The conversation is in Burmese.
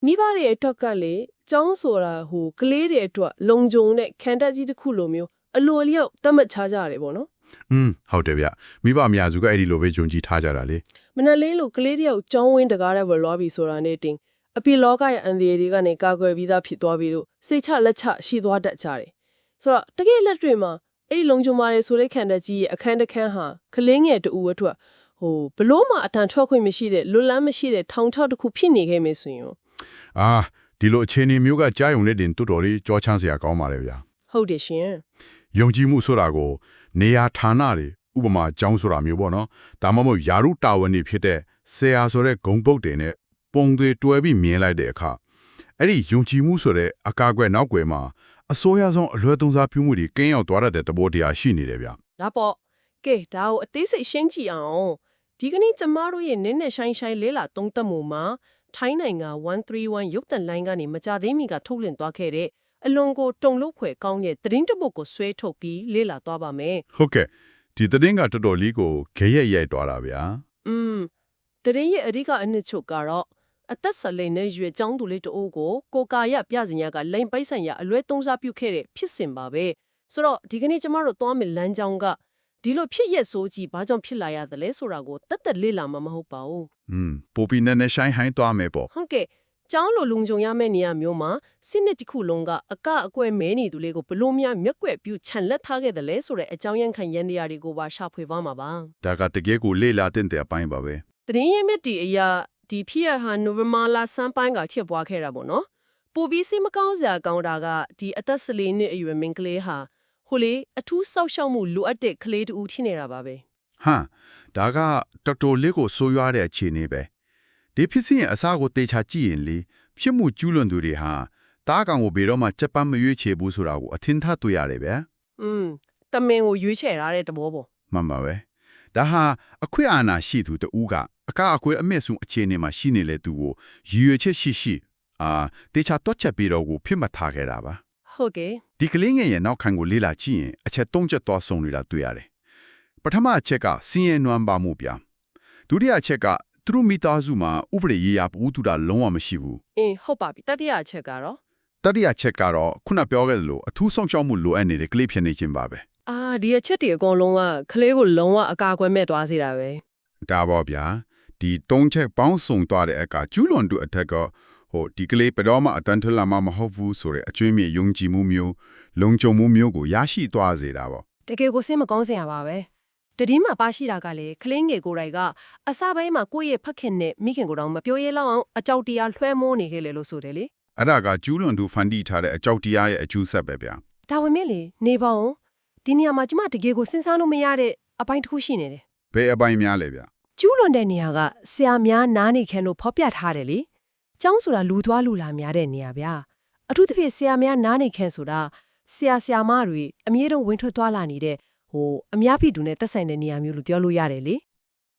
မိဘတွေအတွက်ကလေကျောင်းဆိုတာကလေးတွေအတွက်လုံခြုံတဲ့ခံတက်ကြီးတစ်ခုလိုမျိုးအလိုအလျောက်သတ်မှတ်ချကြရတယ်ပေါ့နော် ဟုတ်တယ်ဗျမိဘအများစုကအဲ့ဒီလိုပဲယုံကြည်ထားကြတာလေ မနက်လေးလိုကလေးတယောက်ကျောင်းဝင်းတကားတဲ့ဝယ်လွှားပြီဆိုတာနဲ့တင်အပိလောကရဲ့အန်ဒီရီတွေကနေကာကွယ်ပြီးသားဖြစ်သွားပြီးတော့စိတ်ချလက်ချရှိသွားတတ်ကြတယ်ဆိုတော့တကယ်လက်တွေမှာအဲ့လုံခြုံပါတယ်ဆိုတဲ့ခံတက်ကြီးရဲ့အခန်းတစ်ခန်းဟာကလေးငယ်တူအထွက်ဘလို့မှအတန်ထွက်ခွင့်မရှိတဲ့လွတ်လန်းမရှိတဲ့ထောင်ချောက်တစ်ခုဖြစ်နေခဲ့မယ်ဆိုရင် ဒီလိုအခြေအနေမျိုးကကြားယုံတဲ့တင်တော်တော်လေးကြောချမ်းစရာကောင်းပါလေဗျာ ဟုတ်တယ်ရှင် ယုံကြည်မှုဆိုတာကိုနေရာဌာနတွေဥပမာကျောင်းဆိုတာမျိုးပေါ့နော်ဒါမှမဟုတ်ယာရုတာဝန်တွေဖြစ်တဲ့ဆရာဆိုတဲ့ဂုံပုတ်တွေနဲ့ပုံတွေတွဲပြီးမြင်လိုက်တဲ့အခါအဲ့ဒီယုံကြည်မှုဆိုတဲ့အကာအကွယ်နောက်ွယ်မှာအစိုးရဆုံးအလွဲသုံးစားပြုမှုတွေကင်းရောက်သွားတဲ့သဘောတရားရှိနေတယ်ဗျ ဒါပေါ့ကဲဒါကိုအသေးစိတ်ရှင်းကြည့်အောင်ဒီကနေ့ကျမတို့ရဲ့နင်းနဲ့ရှိုင်းရှိုင်းလေးလာသုံးသက်မှုမှာထိုင်းနိုင်ငံ131ရုပ်သံလိုင်းကနေမကြသေးမီကထုတ်လွှင့်သွားခဲ့တဲ့အလွန်ကိုတုံလို့ဖွယ်ကောင်းတဲ့သတင်းတစ်ပုဒ်ကိုဆွဲထုတ်ပြီးလေ့လာသွားပါမယ် ဟုတ်ကဲ့ဒီသတင်းကတော်တော်လေးကိုခဲရက်ရိုက်သွားတာဗျာ သတင်းရဲ့အဓိကအနှစ်ချုပ်ကတော့အသက်ဆက်လိမ့်နဲ့ရွယ်ကျောင်းသူလေးတအိုးကိုကိုကာရပြစင်ရကလိန်ပိုက်ဆိုင်ရအလွဲသုံးစားပြုခဲ့တဲ့ဖြစ်စဉ်ပါပဲဆိုတော့ဒီကနေ့ကျမတို့သွားမယ်လမ်းကြောင်းကဒီလိုဖြစ်ရက်ဆိုးကြီးဘာကြောင့်ဖြစ်လာရသလဲဆိုတာကိုတက်တက်လေ့လာမှာမဟုတ်ပါဘူး ပိုပီနဲ့ရှိုင်းဟိုင်းသွားမယ်ပေါ့ ဟုတ်ကဲ့ကျောင်းလိုလုံခြုံရမယ့်နေရာမျိုးမှာစစ်နှစ်တစ်ခုလုံးကအကအကွဲမဲနေသူလေးကိုဘလို့များမျက်ကွယ်ပြုခြံလက်ထားခဲ့တယ်လဲဆိုတဲ့အကြောင်းရင်းခံရန်တရားတွေကိုပါရှာဖွေသွားမှာပါ ဒါကတကယ်ကိုလေ့လာတဲ့အပိုင်းပါပဲ သတင်းရင်းမြစ်တီအရာဒီဖြစ်ရဟာနိုဝင်ဘာလဆန်းပိုင်းကဖြစ်ပွားခဲ့တာပေါ့နော်ပူပြီးစိမကောင်းစရာကောင်းတာကဒီအသက်14နှစ်အရွယ်မင်းကလေးဟာဟိုလေအထူးစောက်ရှောက်မှုလိုအပ်တဲ့ကလေးတူထိနေတာပါပဲ ဒါကတော်တော်လေးကိုဆိုးရွားတဲ့အခြေအနေပဲဒီဖြစ်စဉ်အစားကိုတေချာကြည့်ရင်လေဖြစ်မှုကျူးလွန်သူတွေဟာတားကောင်ကိုဘယ်တော့မှစက်ပန်းမရွေးချယ်ဘူးဆိုတာကိုအထင်သာတွေ့ရတယ်ဗျာ တမင်ကိုရွေးချယ်ထားတဲ့တဘောပေါ့ မှန်ပါပဲဒါဟာအခွင့်အာဏာရှိသူတူကအကအခွင့်အမဲ့ဆုံးအခြေအနေမှာရှိနေလေသူကိုရည်ရွယ်ချက်ရှိတေချာတွက်ချက်ပြီးတော့ကိုဖြစ်မှတ်ထားခဲ့တာပါ ဟုတ်ကဲ့ ဒီကလေးငယ်ရဲ့နောက်ခံကိုလေ့လာကြည့်ရင်အချက်၃ချက်သွားဆုံးနေတာတွေ့ရတယ်ပထမအချက်ကစင်ရင်နွမ်းပါမှုပြဒုတိယအချက်ကသူတို့မိသားစုမှာဥပဒေရေးရာဘူးတူတာလုံးဝမရှိဘူး ဟုတ်ပါပြီတတိယအချက်ကတော့ တတိယချက်ကတော့ခုနပြောခဲ့သလိုအထူးဆောင်ရှောက်မှုလိုအပ်နေတဲ့ကလေးဖြစ်နေခြင်းပါပဲ ဒီအချက်တွေအကုန်လုံးကကလေးကိုလုံးဝအကာအကွယ်မဲ့သွားစေတာပဲ ဒါပေါ့ဗျာဒီ၃ချက်ပေါင်းစုံသွားတဲ့အကကျူးလွန်သူအထက်ကဒီကလေးဘယ်တော့မှအတန်းထွလာမှမဟုတ်ဘူးဆိုတဲ့အကျွေးမြေယုံကြည်မှုမျိုးလုံခြုံမှုမျိုးကိုရရှိသွားစေတာပေါ့ တကယ်ကိုစိတ်မကောင်းစရာပါပဲတတိမှာပါရှိတာကလေကလင်းငယ်ကိုယ်တိုင်ကအစပိုင်းမှာကိုယ့်ရဲ့ဖခင်နဲ့မိခင်ကိုယ်တော်မပြောရဲလောက်အောင်အကြောက်တရားလွှဲမိုးနေခဲ့လေလို့ဆိုတယ်လေ အဲ့ဒါကကျူးလွန်သူဖန်တီးထားတဲ့အကြောက်တရားရဲ့အကျိုးဆက်ပဲဗျာ ဒါဝင်မြင့်လေနေပါဦးဒီနေရာမှာကျမတကယ်ကိုစဉ်းစားလို့မရတဲ့အပိုင်းတစ်ခုရှိနေတယ် ဘယ်အပိုင်းများလဲဗျာ ကျူးလွန်တဲ့နေရာကဆရာများနားနေခံလို့ဖော်ပြထားတယ်လေကျောင်းဆိုတာလူသွားလူလာများတဲ့နေရာဗျာအထူးသဖြင့်ဆရာများနားနေခံဆိုတာဆရာမတွေအမြဲတမ်းဝင်ထွက်သွားလာနေတဲ့အများပြည်သူနဲ့သက်ဆိုင်တဲ့နေရာမျိုးလို့ပြောလို့ရတယ်လေ